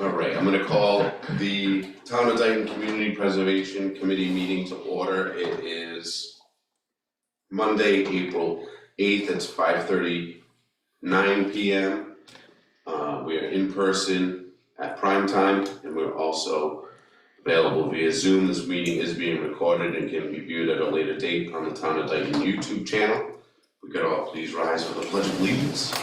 All right, I'm gonna call the Town of Dayton Community Preservation Committee meeting to order. It is Monday, April 8th, it's 5:39 p.m. We are in person at prime time, and we're also available via Zoom. This meeting is being recorded and can be viewed at a later date on the Town of Dayton YouTube channel. We could all please rise for the Pledge of Allegiance.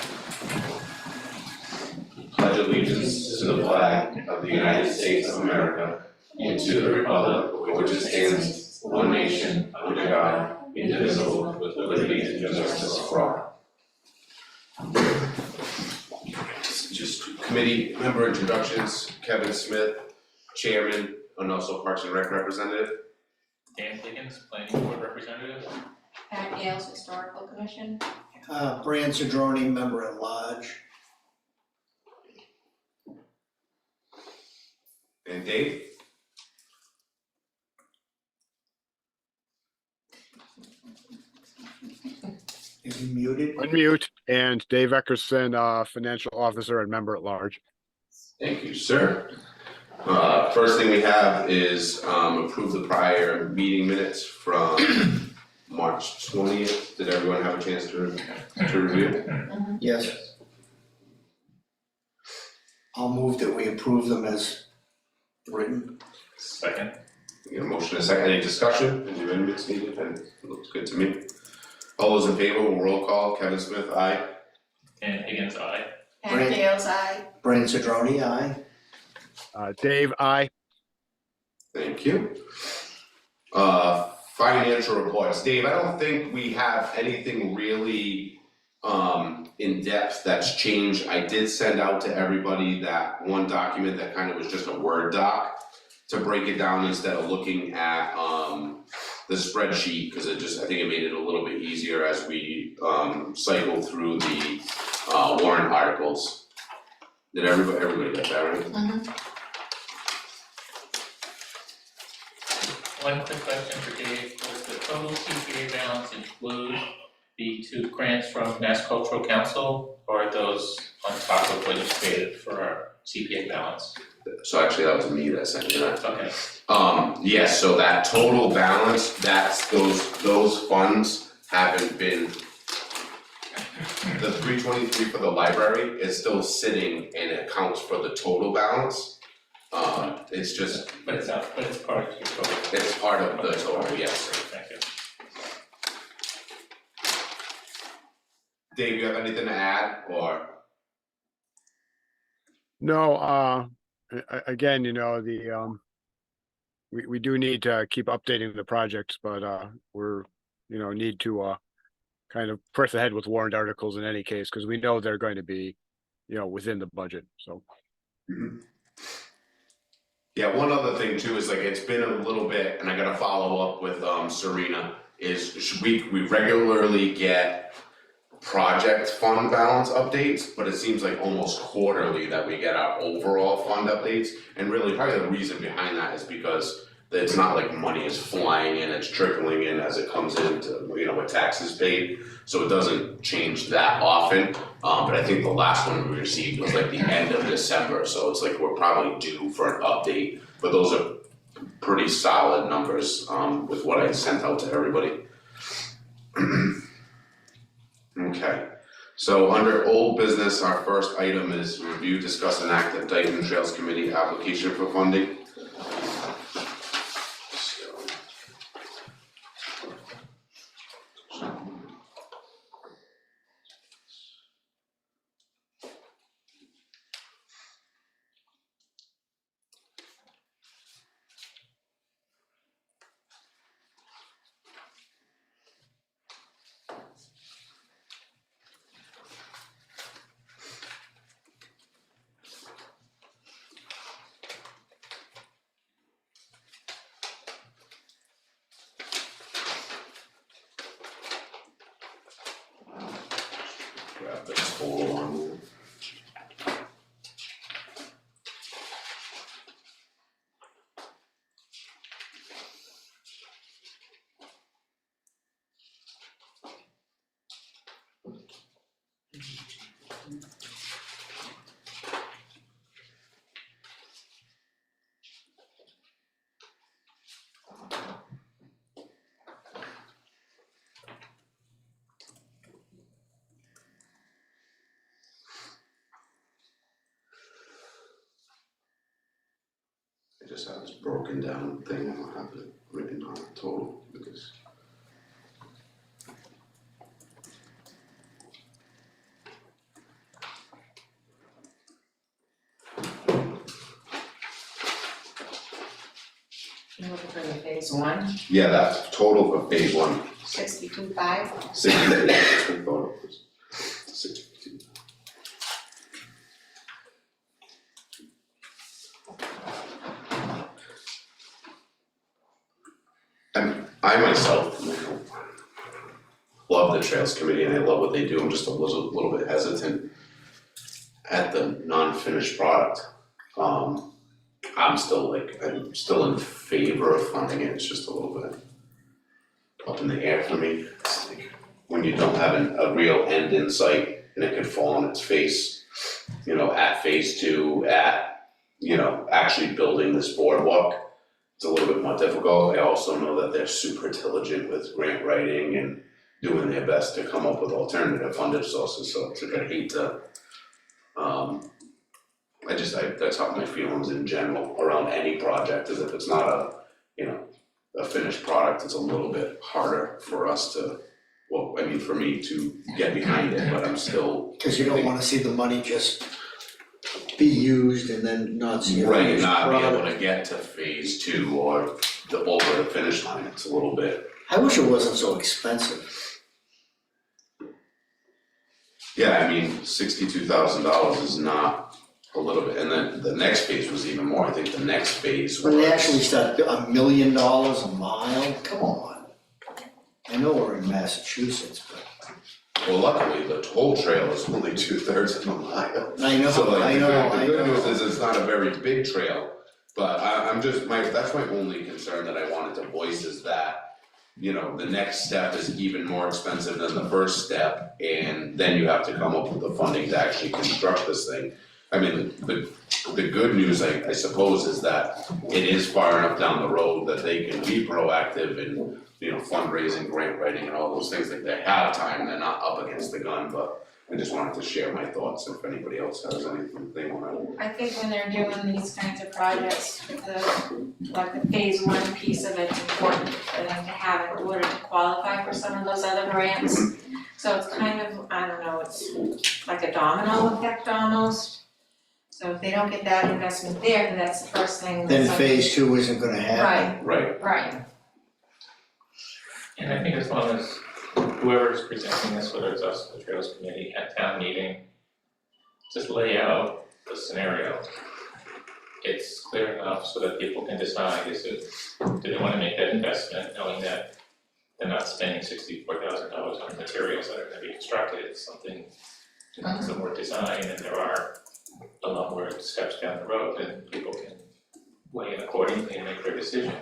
Pledge allegiance to the flag of the United States of America and to the republic for which it stands, one nation, under God, indivisible, with liberty and justice for all. Just committee member introductions. Kevin Smith, Chairman, and also Parks and Rec Representative. Dan Higgins, Planning Board Representative. Pat Gales, Historical Commission. Brian Cedrone, Member at Large. And Dave? Is he muted? Unmute, and Dave Eckerson, Financial Officer and Member at Large. Thank you, sir. First thing we have is approve the prior meeting minutes from March 20th. Did everyone have a chance to review? Yes. I'll move that we approve them as written. Second. We get a motion and a second. Any discussion? Any amendments needed? And it looks good to me. All those in favor will roll call. Kevin Smith, aye. Dan Higgins, aye. Pat Gales, aye. Brian Cedrone, aye. Dave, aye. Thank you. Financial reports. Dave, I don't think we have anything really in depth that's changed. I did send out to everybody that one document that kind of was just a Word doc to break it down instead of looking at the spreadsheet, because I think it made it a little bit easier as we cycle through the warrant articles. Did everybody get that right? One quick question for Dave, does the total CPA balance include the 2 grants from Mass Cultural Council, or are those on top of what you created for our CPA balance? So actually that was me that sent you that. Okay, Yes, so that total balance, that's those funds haven't been, the 323 for the library is still sitting and it accounts for the total balance. It's just, but it's part of your total. it's part of the total, yes. Thank you. Dave, you have anything to add, or? No, again, we do need to keep updating the projects, but we're, need to kind of press ahead with warrant articles in any case, because we know they're going to be, within the budget, so. Yeah, one other thing too is it's been a little bit, and I gotta follow up with Serena, is we regularly get project fund balance updates, but it seems like almost quarterly that we get our overall fund updates. And really probably the reason behind that is because it's not like money is flying in, it's trickling in as it comes into, with taxes paid. So it doesn't change that often. But I think the last one we received was the end of December. So it's we're probably due for an update, but those are pretty solid numbers with what I sent out to everybody. Okay, so under old business, our first item is review, discuss, and act the Dayton Trails Committee application for funding. Grab the total on there. just have this broken down thing, I don't have it written on total, because. You're looking for the phase one, Yeah, that's total for phase one, 62.5. 62, that's what I thought it was. 62. And I myself, love the Trails Committee and I love what they do, I'm just a little bit hesitant at the non-finished product. I'm still in favor of funding it, it's just a little bit up in the air for me. It's like, when you don't have a real end in sight and it could fall on its face, you know, at phase two, actually building this boardwalk, it's a little bit more difficult. I also know that they're super diligent with grant writing and doing their best to come up with alternative funding sources, so it's like I hate to, that's how my feelings in general around any project, is if it's not a finished product, it's a little bit harder for us to, for me to get behind it, but I'm still. Cause you don't wanna see the money just be used and then not see a Right, finished not be able product. to get to phase two or over the finish line, it's a little bit. I wish it wasn't so expensive. Yeah, I mean, $62,000 is not a little bit, and then the next phase was even more, I think the next phase was. When they actually start $1 million a mile, come on. I know we're in Massachusetts, but Well, luckily, the toll trail is only 2/3 of a mile. I know, So like, I know, the good news is it's not a very big trail, but I'm just, that's my only concern that I wanted to voice is that, you know, the next step is even more expensive than the first step, and then you have to come up with the funding to actually construct this thing. I mean, the good news, I suppose, is that it is far enough down the road that they can be proactive in, you know, fundraising, grant writing and all those things, like they have time, they're not up against the gun, but I just wanted to share my thoughts if anybody else has anything they wanna. I think when they're doing these kinds of projects, the phase one piece of it's important for them to have in order to qualify for some of those other grants. So it's kind of, I don't know, it's like a domino effect almost. So if they don't get that investment there, then that's the first thing. then that's phase two isn't gonna happen. Right, Right, And I think as long as whoever's presenting this, whether it's us, the Trails Committee, at town meeting, just lay out the scenario. It's clear enough so that people can decide, do they wanna make that investment, knowing that they're not spending $64,000 on materials that are gonna be constructed, it's something, some more design, and there are a lot more steps down the road, and people can weigh in accordingly and make their decision.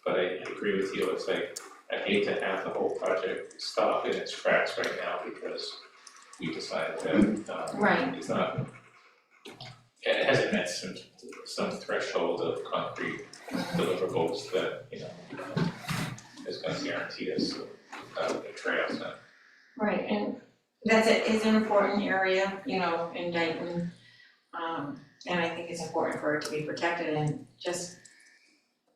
But I agree with you, it's like, I hate to have the whole project stop in its tracks right now because we decided that, right. it's not, it hasn't met some threshold of concrete deliverables that, you know, is gonna guarantee us, the trails, Right, and that's it's an important area, you know, in Dayton. And I think it's important for it to be protected, and just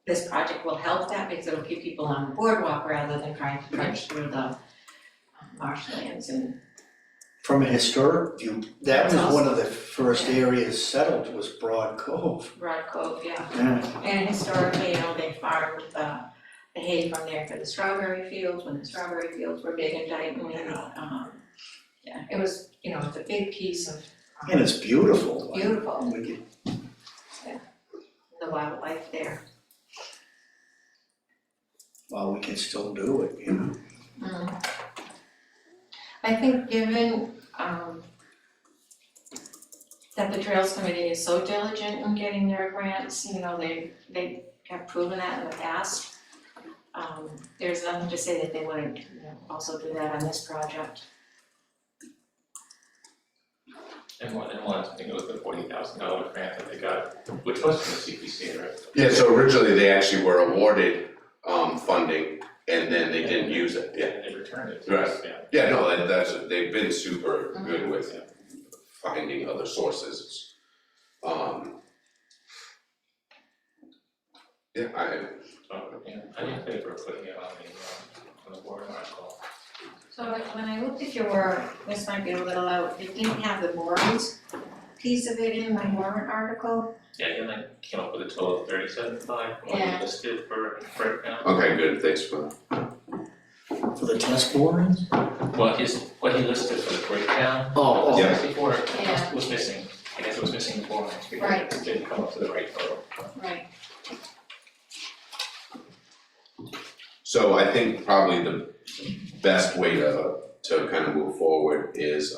this project will help that because it'll keep people on the boardwalk rather than trying to trudge through the marshlands and. From a historic view, that was That's one of the first areas settled was Broad Cove. Broad Cove, yeah. Yeah. And historically, you know, they farmed the hay from there for the strawberry fields, when the strawberry fields were big in Dayton, and yeah, it was, you know, it's a big piece of And it's beautiful. beautiful, We could, the wildlife there. well, we can still do it, you know. I think given that the Trails Committee is so diligent in getting their grants, you know, they have proven that in the past. There's nothing to say that they wouldn't, you know, also do that on this project. and one, I think it was the $40,000 grant that they got, which was from the CPC, right? yeah, so originally they actually were awarded, funding, and then they didn't use it, yeah. And they returned it to us, yeah. Yeah, no, they've been super good with finding other sources. Yeah, I'm in favor of putting it on the warrant article. So when I looked at your, this might be a little out, it didn't have the borings piece of it in my warrant article. Yeah, he only came up with a total of 37.5, what Yeah. he listed for breakdown. okay, good, thanks for that. For the test borings? Well, what he listed for the breakdown, Oh, Yeah. 64 Yeah. was missing. I guess it was missing the borings Right. because it didn't come up to the right total. Right. So I think probably the best way to kind of move forward is,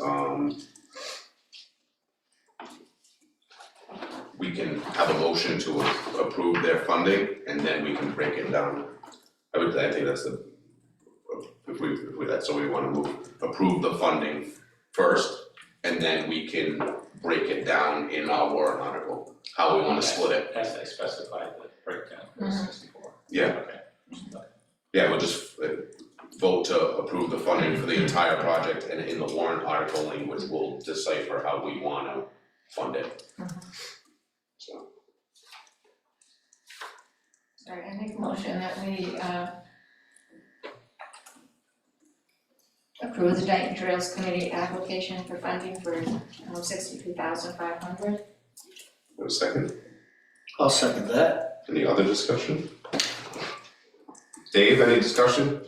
we can have a motion to approve their funding, and then we can break it down. I think that's that's what we wanna approve the funding first, and then we can break it down in our warrant article, how we wanna split it. As they specified, the breakdown was 64. Yeah. Okay. Yeah, we'll just vote to approve the funding for the entire project, and in the warrant article language, we'll decipher how we wanna fund it. So, Sorry, I make a motion that we approve the Dayton Trails Committee application for funding for $62,500. have a second, I'll second that. any other discussion? Dave, any discussion?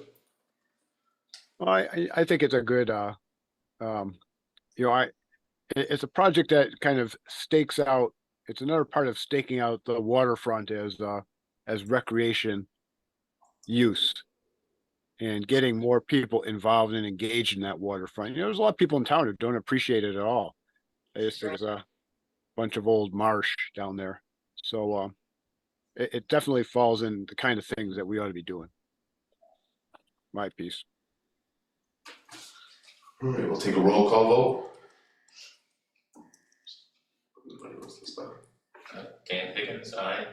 Well, I think it's a good, you know, it's a project that kind of stakes out, it's another part of staking out the waterfront as recreation use. And getting more people involved and engaged in that waterfront. You know, there's a lot of people in town who don't appreciate it at all. They just think it's a bunch of old marsh down there. So, it definitely falls in the kind of things that we ought to be doing. My piece. Alright, we'll take a roll call vote. Anybody wants to start? Dan Higgins, aye.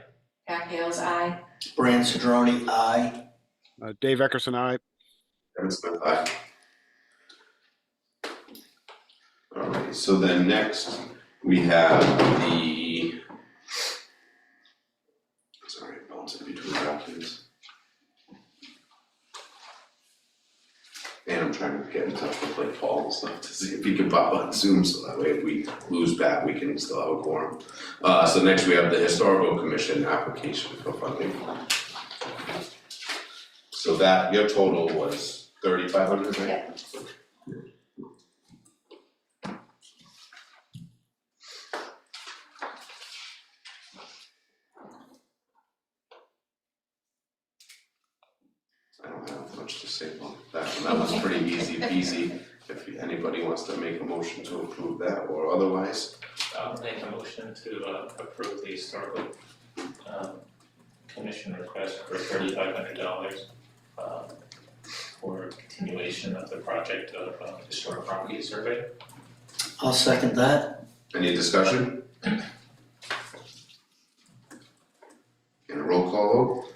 Pat Hales, aye. Brand Cedrone, aye. Dave Eckerson, I. Kevin Smith, aye. Alright, so then next, we have sorry, bouncing between documents. And I'm trying to get in touch with like Paul and stuff to see if he can pop on Zoom, so that way if we lose Pat, we can still have a quorum. So next we have the Historical Commission application for funding. So that, your total was 3,500, right? Yeah. I don't have much to say about that one, that was pretty easy peasy. If anybody wants to make a motion to approve that or otherwise. I'll make a motion to approve the historical commission request for $3,500 for continuation of the project of historic property survey. I'll second that. Any discussion? And a roll call vote?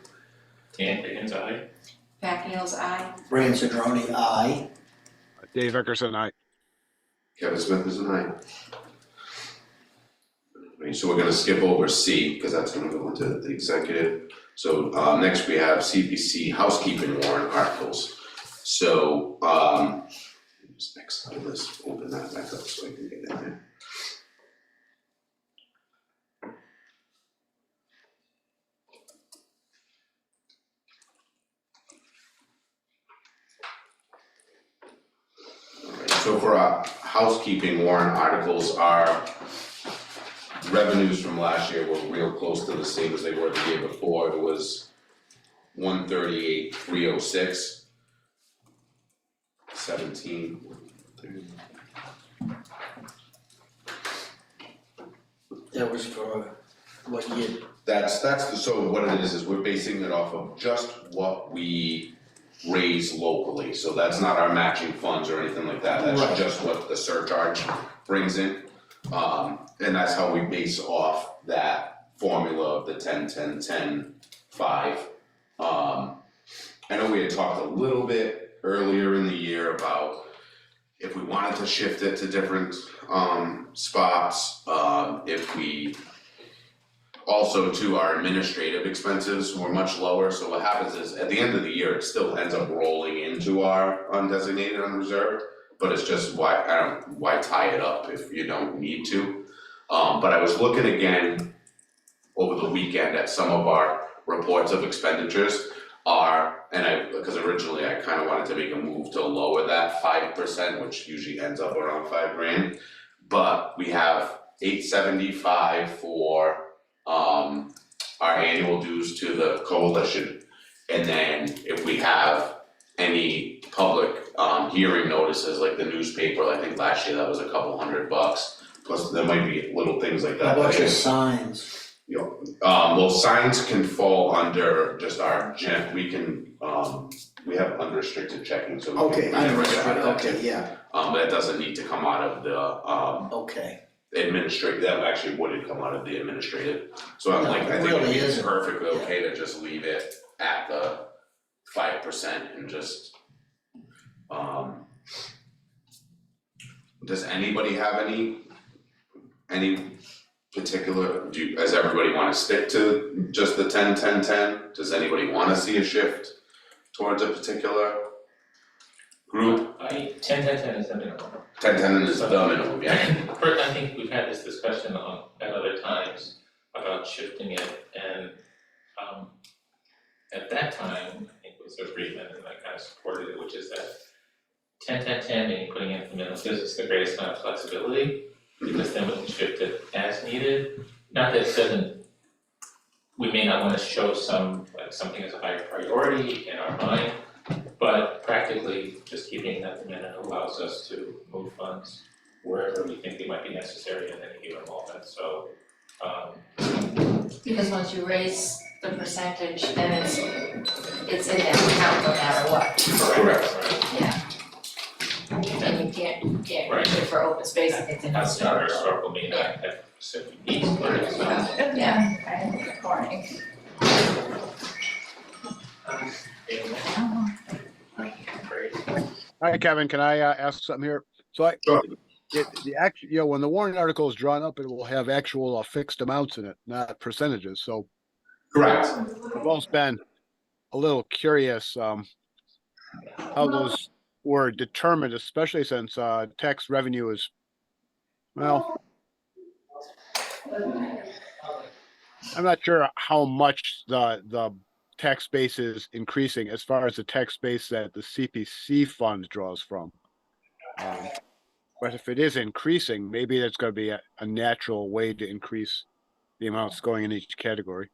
Dan Higgins, aye. Pat Hales, aye. Brand Cedrone, aye. Dave Eckerson, I. Kevin Smith is an aye. Alright, so we're gonna skip over C, because that's gonna go into the executive. So, next we have CPC housekeeping warrant articles. So, just next on this, open that back up so I can get in there. Alright, so for our housekeeping warrant articles, our revenues from last year were real close to the same as they were the year before. It was 138,306. 17. That was for what year? So what it is we're basing it off of just what we raise locally, so that's not our matching funds or anything like that, Right. that's just what the surcharge brings in. And that's how we base off that formula of the 10-10-10-5. I know we had talked a little bit earlier in the year about if we wanted to shift it to different spots, if we also too, our administrative expenses were much lower, so what happens is, at the end of the year, it still ends up rolling into our undesignated unreserved. But it's just why tie it up if you don't need to? But I was looking again over the weekend at some of our reports of expenditures because originally I kind of wanted to make a move to lower that 5%, which usually ends up around $5,000. But we have $875 for our annual dues to the coalition. And then if we have any public hearing notices, like the newspaper, I think last year that was a couple $100. Plus there might be little things like that. How about your signs? Well, signs can fall under just our we have unrestricted checking, so we can. Okay, we I can write it out understand, of that okay, too. yeah, But it doesn't need to come out of the okay. administrative, that actually wouldn't come out of the administrative. So I'm No, like, I it think really it's isn't. perfectly okay to just leave it at the 5% and just, does anybody have any particular, does everybody wanna stick to just the 10-10-10? Does anybody wanna see a shift towards a particular group? 10-10-10 is the minimum. 10-10 is the minimum, yeah. First, I think we've had this discussion at other times about shifting it, and at that time, I think it was agreement, and I kind of supported it, which is that 10-10-10, meaning putting in the middle, gives us the greatest amount of flexibility, because then we can shift it as needed. Not that it doesn't, we may not wanna show something as a high priority in our mind, but practically, just keeping that the minute allows us to move funds wherever we think they might be necessary at any given moment, so Because once you raise the percentage, then it's in that account no matter what, Correct. yeah. And you can't Right. use it for open space if it's in the that's not our store. historical mean that specific needs, but it's Yeah, right, according. great. Hi, Kevin, can I ask something here? So Sure. the actual, when the warrant article is drawn up, it will have actual fixed amounts in it, not percentages, so Correct. I've always been a little curious, how those were determined, especially since, tax revenue is, well, I'm not sure how much the tax base is increasing as far as the tax base that the CPC fund draws from. But if it is increasing, maybe that's gonna be a natural way to increase the amounts going in each category.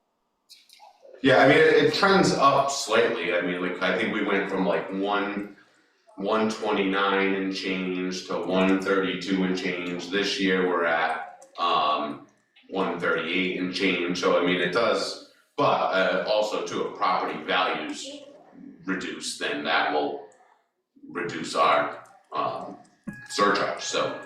Yeah, I mean, it trends up slightly, I mean, like, I think we went from like 129 and change to 132 and change. This year we're at 138 and change, so I mean, it does, but also too, if property values reduce, then that will reduce our surcharge, so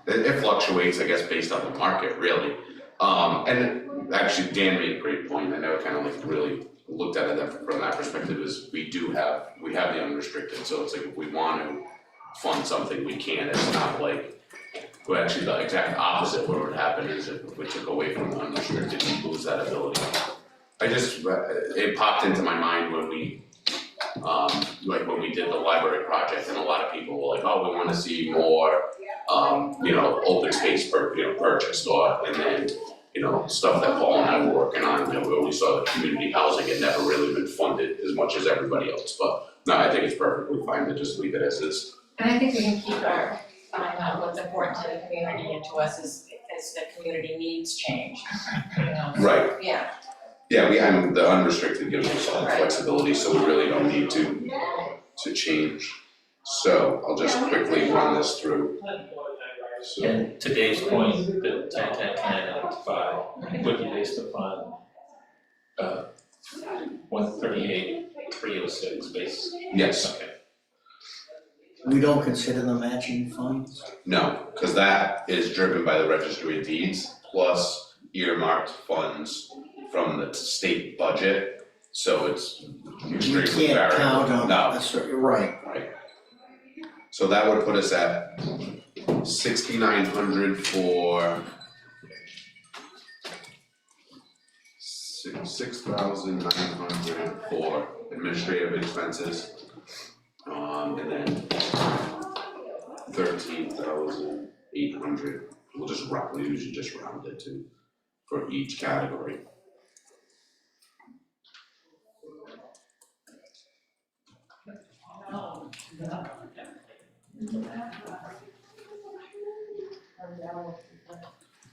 it fluctuates, I guess, based on the market, really. And actually, Dan made a great point, I never kind of like really looked at it from that perspective, is we have the unrestricted, so it's like if we want to fund something, we can, it's not like, well, actually, the exact opposite, what would happen is if we took away from the unrestricted, we lose that ability. It popped into my mind when we, like when we did the library project, and a lot of people were like, oh, we wanna see more, open space purchased, and then, stuff that Paul and I were working on, we saw the community housing had never really been funded as much as everybody else, but no, I think it's perfectly fine to just leave it as is. And I think we can keep our eye on what's important to the community and to us as the community needs change, Right. Yeah, Yeah, the unrestricted gives us some Right. flexibility, so we really don't need to change. So I'll just quickly run this through. So, And to Dave's point, the 10-10-10 and 5 would be based upon 138,306 base. yes, Okay. We don't consider them matching funds? no, cause that is driven by the registry of deeds plus earmarked funds from the state budget, so it's You extremely can't variable. count on, No, that's right, you're right. right. So that would put us at 6,900 for $6,900 for administrative expenses. And then 13,800, we'll just round, we usually just round it to, for each category.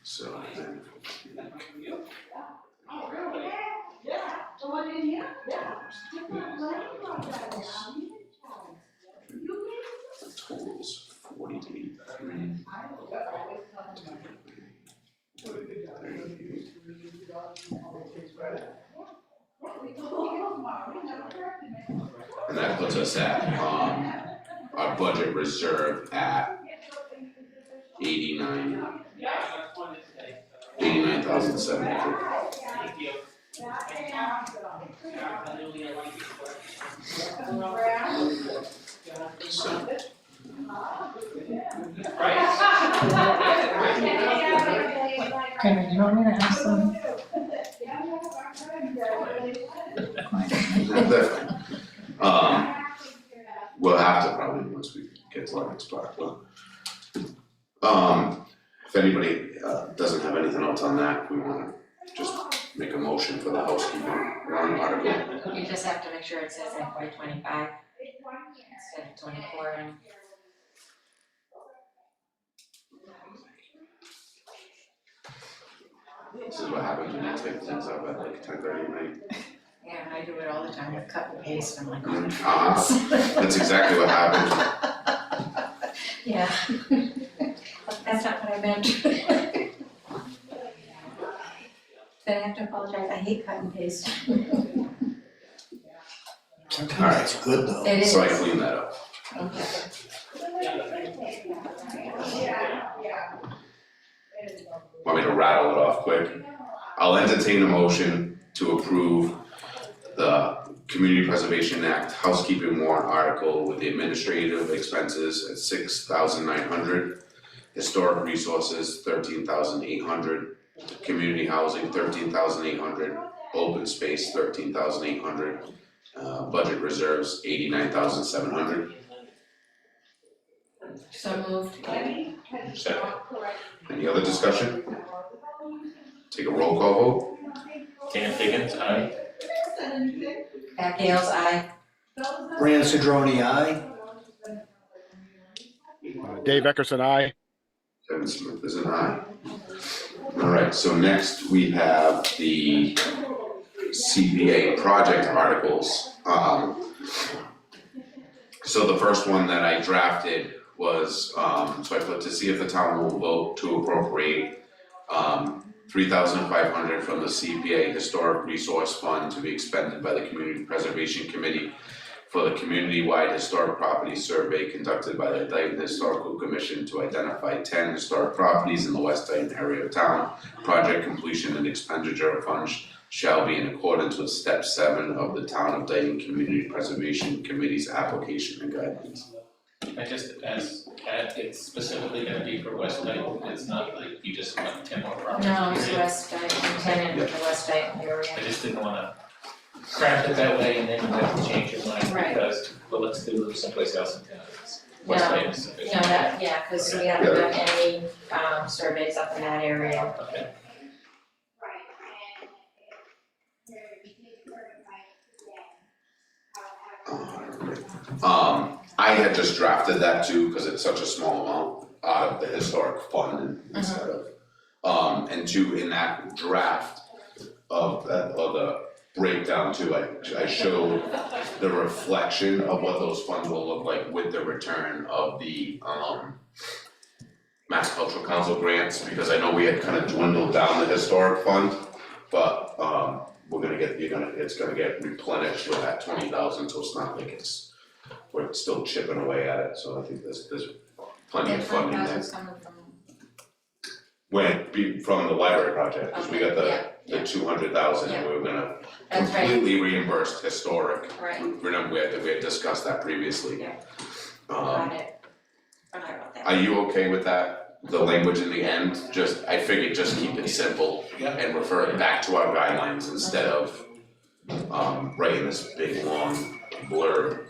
So then. The total is 43. And that puts us at, our budget reserve at 89,700. So. Kramer, do you want me to ask them? Definitely. We'll have to probably, once we get to our next part, but. If anybody, doesn't have anything else on that, we wanna just make a motion for the housekeeping warrant article. You just have to make sure it says FY 25 instead of 24 and. This is what happens when you type things up at like 10:30 at night. Yeah, I do it all the time with cut and paste, I'm like, That's exactly what happened. yeah. That's not what I meant. Then I have to apologize, I hate cut and paste. Sometimes it's good though. It is. So I clean that up. Okay. Want me to rattle it off quick? I'll entertain a motion to approve the Community Preservation Act housekeeping warrant article with the administrative expenses at $6,900, historic resources $13,800, community housing $13,800, open space $13,800, budget reserves $89,700. So moved. Second. Any other discussion? Take a roll call vote. Dan Higgins, aye. Pat Gales, aye. Brand Cedrone, aye. Dave Eckerson, aye. Kevin Smith is an aye. Alright, so next we have the CPA project articles. So the first one that I drafted was, so I put to see if the town will vote to appropriate $3,500 from the CPA Historic Resource Fund to be expended by the Community Preservation Committee for the community-wide historic property survey conducted by the Dayton Historical Commission to identify 10 historic properties in the West Dayton area of town. Project completion and expenditure of funds shall be in accordance with step 7 of the Town of Dayton Community Preservation Committee's application and guidelines. I just asked Kat, it's specifically gonna be for West Dayton, it's not like you just want 10 more properties. No, it's West Dayton, tenant in the West Dayton area. I just didn't wanna craft it that way and then you have to change your mind Right. because, well, let's do it someplace else in town. It's West No, Dayton is sufficient. No, that, yeah, cause we haven't done any, surveys up in that area. Okay. I had just drafted that too, because it's such a small amount out of the historic fund instead of, and two, in that draft of the breakdown too, I showed the reflection of what those funds will look like with the return of the, Mass Cultural Council grants, because I know we had kind of dwindled down the historic fund, but, we're gonna get, it's gonna get replenished with that 20,000, so it's not like we're still chipping away at it, so I think there's plenty of funding there. That 20,000's coming from, From the library project, cause we got yeah, the 200,000, and we were gonna that's right, completely reimburse historic. right, Remember, we had discussed that previously. Yeah. Um, got it. Forgot about that. are you okay with that the language in the end, just, I figured just keep it simple and refer it back to our guidelines instead of writing this big long blurb.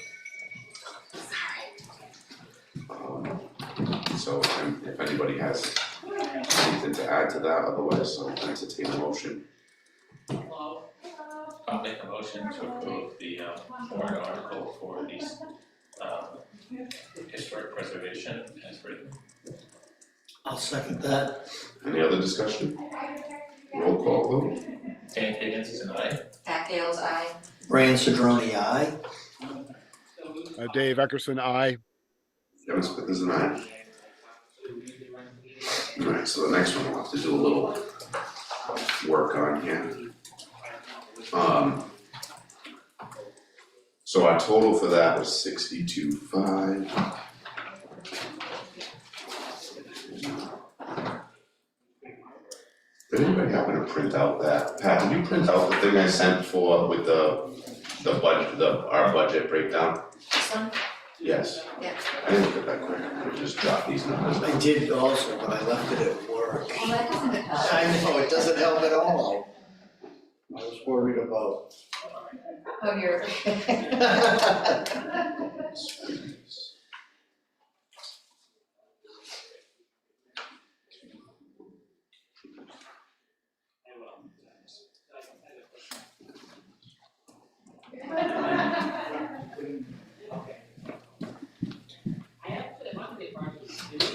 So if anybody has anything to add to that, otherwise I'll entertain a motion. I'll make a motion to approve the warrant article for these historic preservation as written. I'll second that. Any other discussion? Roll call vote. Dan Higgins is an aye. Pat Gales, aye. Brian Cedrone, aye. Dave Eckerson, aye. Kevin Smith is an aye. Alright, so the next one we'll have to do a little work on here. So our total for that was 62.5. Did anybody happen to print out that, Pat, did you print out the thing I sent for with the budget, our budget breakdown? This one? Yes. Yeah. I didn't look at that quick, I just dropped these numbers I down. did also, but I left it at work. Well, that doesn't help. I know, it doesn't help at all. I was worried about. Oh, you're.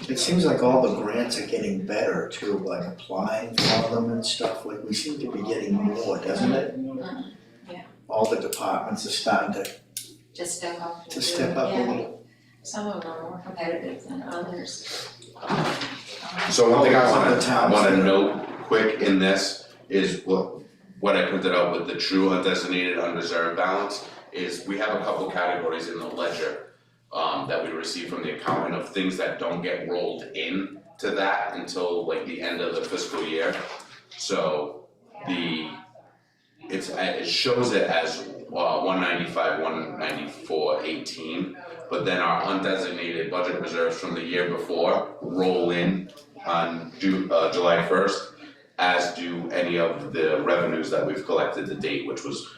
It seems like all the grants are getting better too, like applying for them and stuff, like we seem to be getting more, doesn't it? Yeah. All the departments are starting Just step up. to step up a Yeah. little. Some of them are more competitive than others. So one thing I Some of the towns wanna that- note quick in this is what I printed out with the true undesignated unreserved balance is we have a couple categories in the ledger that we receive from the accountant of things that don't get rolled in to that until like the end of the fiscal year. So it shows it as 195, 194, 18, but then our undesignated budget reserves from the year before roll in on July 1st, as do any of the revenues that we've collected to date, which was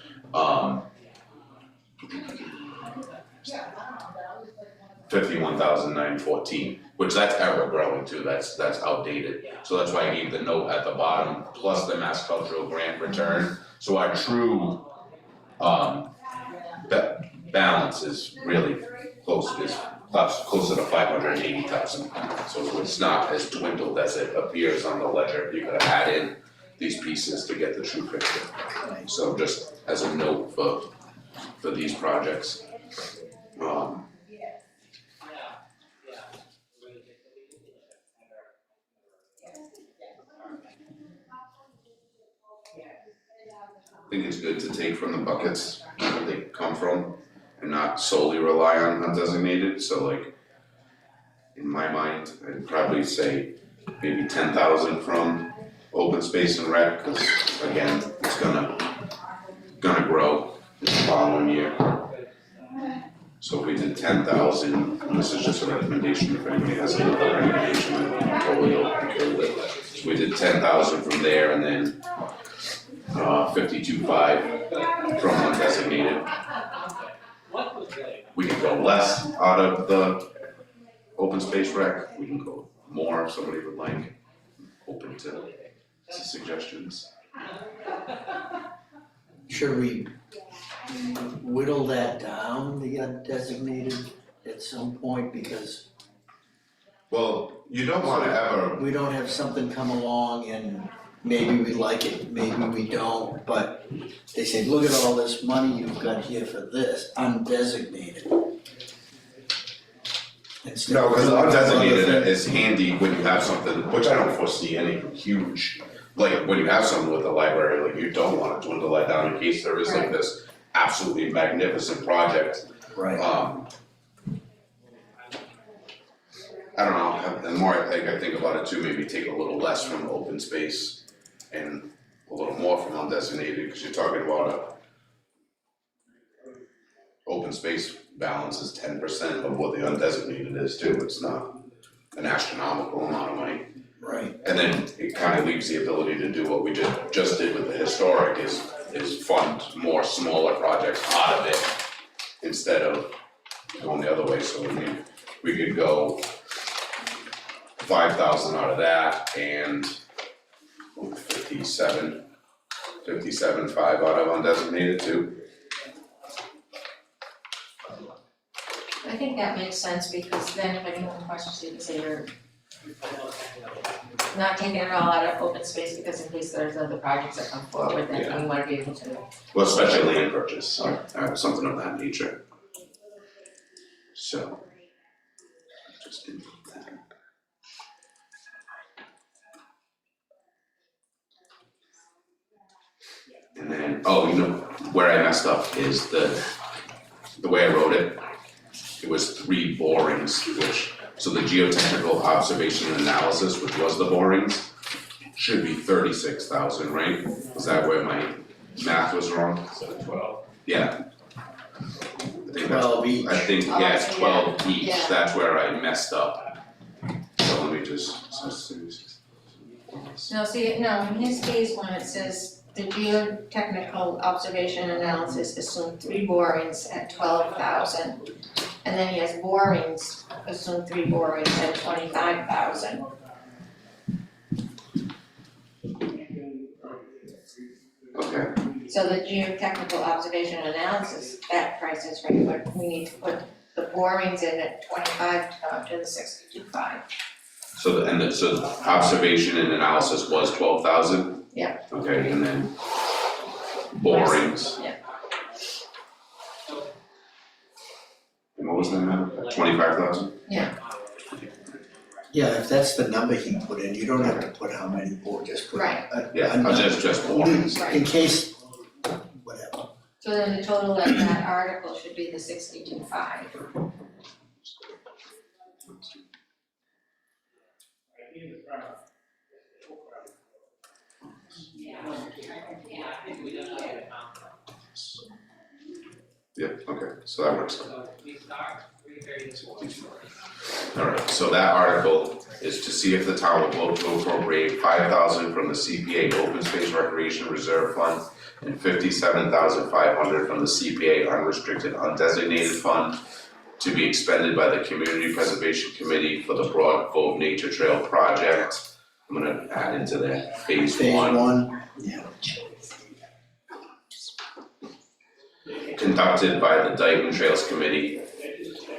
51,914, which that's ever growing too, that's outdated. So that's why I gave the note at the bottom, plus the Mass Cultural Grant return. So our true balance is really closer to 580,000. So it's not as dwindled as it appears on the ledger. You gotta add in these pieces to get the true picture. So just as a note for these projects. I think it's good to take from the buckets that they come from and not solely rely on undesignated, so like, in my mind, I'd probably say maybe 10,000 from open space and rec, cause again, it's gonna grow this following year. So if we did 10,000, and this is just a recommendation, if anybody has another recommendation, I'm totally okay with it. So we did 10,000 from there and then 52.5 from undesignated. We can go less out of the open space rec, we can go more if somebody would like, open to suggestions. Should we whittle that down, the undesignated, at some point, because Well, you don't wanna ever, we don't have something come along and maybe we like it, maybe we don't, but they say, look at all this money you've got here for this, undesignated. Instead no, of cause doing other undesignated things. is handy when you have something, which I don't foresee any huge, like when you have something with the library, like you don't wanna dwindle that down in case there is like this absolutely magnificent project. Right. I don't know, the more I think about it too, maybe take a little less from open space and a little more from undesignated, cause you're talking about open space balance is 10% of what the undesignated is too, it's not an astronomical amount of money. Right. And then it kind of leaves the ability to do what we just did with the historic is fund more smaller projects out of it instead of going the other way. So we could go 5,000 out of that and 57.5 out of undesignated too. I think that makes sense, because then if anyone questions you, you can say you're not taking it all out of open space, because in case there's other projects that come forward, then we wanna be able to. Well, especially land purchase or something of that nature. So. Just input that. And then, oh, you know, where I messed up is the way I wrote it. It was 3 borings, so the geotechnical observation and analysis, which was the borings, should be 36,000, right? Is that where my math was wrong? So 12. Yeah. I think that's, 12 each. I think, yeah, it's 12 each, Yeah. that's where I messed up. So let me just, No, see, no, in his phase one, it says the geotechnical observation analysis assumed 3 borings at 12,000. And then he has borings, assumed 3 borings at 25,000. okay, So the geotechnical observation analysis, that price is right, but we need to put the borings in at 25 to come up to the 62.5. so the observation and analysis was 12,000? Yeah. Okay, and then borings. Yeah. And what was that number? 25,000? Yeah, if that's the number he put in, you don't have to put how many board, just put Right. Yeah, a number. just borings. In case, whatever. So then the total of that article should be the 62.5. Yeah, okay, so that works. Alright, so that article is to see if the town will vote to appropriate 5,000 from the CPA Open Space Recreation Reserve Fund and 57,500 from the CPA Unrestricted Undesignated Fund to be expended by the Community Preservation Committee for the Broad Cove Nature Trail Project. I'm gonna add into that phase Phase 1. one, yeah. Conducted by the Dayton Trails Committee.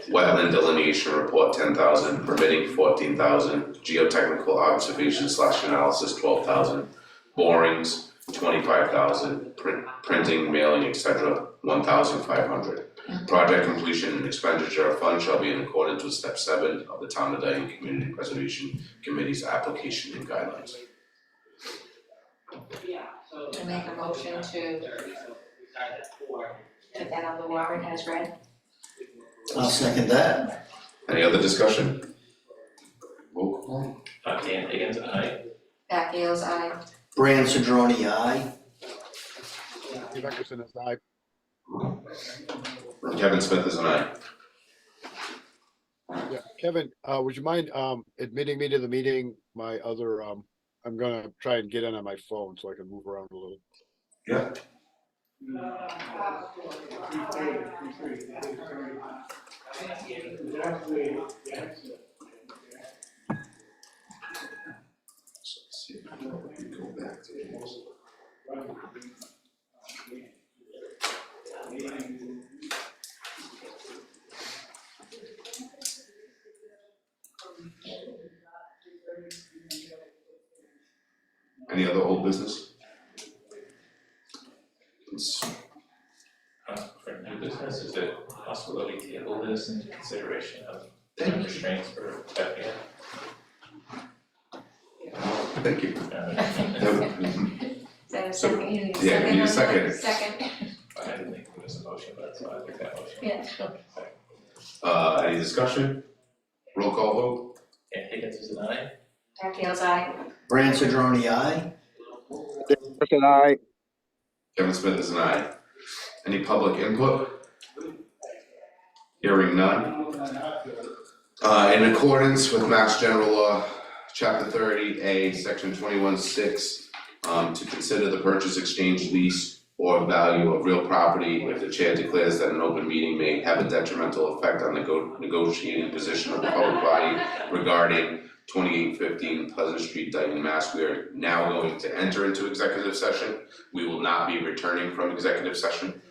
Wetland delineation report 10,000, permitting 14,000, geotechnical observation / analysis 12,000, borings 25,000, printing, mailing, etc. 1,500. Project completion and expenditure of funds shall be in accordance with step 7 of the Town of Dayton Community Preservation Committee's application and guidelines. To make a motion to put that on the warrant as read. I'll second that. Any other discussion? Roll call. Dan Higgins, aye. Back Gales, aye. Bran Cedrone, aye. Steve Eckerson is aye. Kevin Smith is an aye. Yeah, Kevin, would you mind admitting me to the meeting? My other I'm gonna try and get in on my phone so I can move around a little. Yeah. So let's see if we can go back to this. Any other old business? For new business, is it possible that we table this into consideration of time restraints for FPL? Thank you. Is that a second? You need a Yeah, we need a second on that? second. Second. I didn't think it was a motion, but so I think that motion. Yeah. Any discussion? Roll call vote? Dan Higgins is an aye. Back Gales, aye. Bran Cedrone, aye. Eckerson, aye. Kevin Smith is an aye. Any public input? Hearing none. In accordance with Mass General Law, Chapter 30A, Section 21-6, to consider the purchase, exchange, lease, or value of real property if the chair declares that an open meeting may have a detrimental effect on the negotiating position of the public body regarding 2815 Pleasant Street, Dayton, Mass. We are now going to enter into executive session. We will not be returning from executive session.